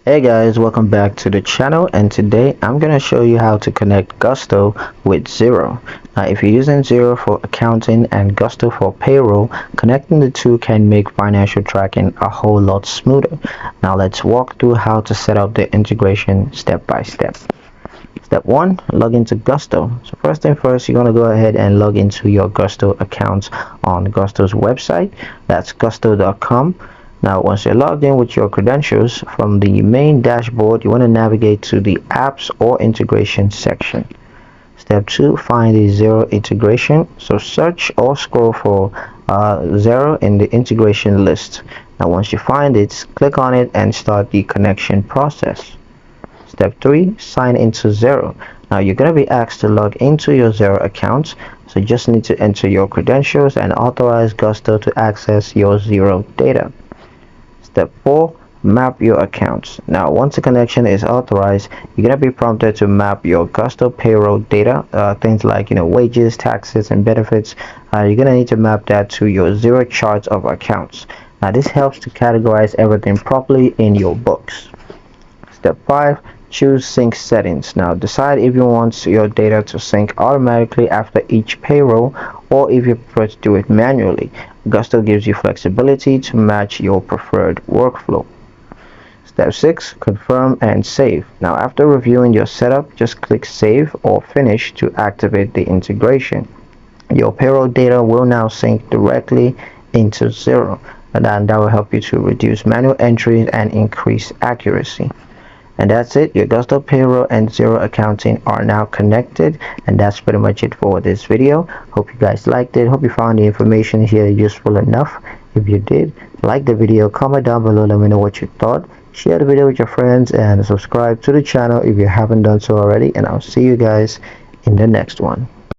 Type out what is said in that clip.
Hey guys, welcome back to the channel, and today I'm going to show you how to connect Gusto with Xero. Now if you're using Xero for accounting and Gusto for payroll, connecting the two can make financial tracking a whole lot smoother. Now let's walk through how to set up the integration step by step. Step 1, log into Gusto. So first thing first, you're going to go ahead and log into your Gusto account on Gusto's website. That's gusto.com. Now once you're logged in with your credentials, from the main dashboard you want to navigate to the apps or integration section. Step 2, find the Xero integration. So search or scroll for Xero in the integration list. Now once you find it, click on it and start the connection process. Step 3, sign into Xero. Now you're going to be asked to log into your Xero account, so you just need to enter your credentials and authorize Gusto to access your Xero data. Step 4, map your accounts. Now once the connection is authorized, you're going to be prompted to map your Gusto payroll data, things like wages, taxes, and benefits. You're going to need to map that to your Xero charts of accounts. Now this helps to categorize everything properly in your books. Step 5, choose sync settings. Now decide if you want your data to sync automatically after each payroll or if you prefer to do it manually. Gusto gives you flexibility to match your preferred workflow. Step 6, confirm and save. Now after reviewing your setup, just click save or finish to activate the integration. Your payroll data will now sync directly into Xero, and that will help you to reduce manual entries and increase accuracy. And that's it. Your Gusto payroll and Xero accounting are now connected, and that's pretty much it for this video. Hope you guys liked it. Hope you found the information here useful enough. If you did, like the video, comment down below, let me know what you thought. Share the video with your friends and subscribe to the channel if you haven't done so already, and I'll see you guys in the next one.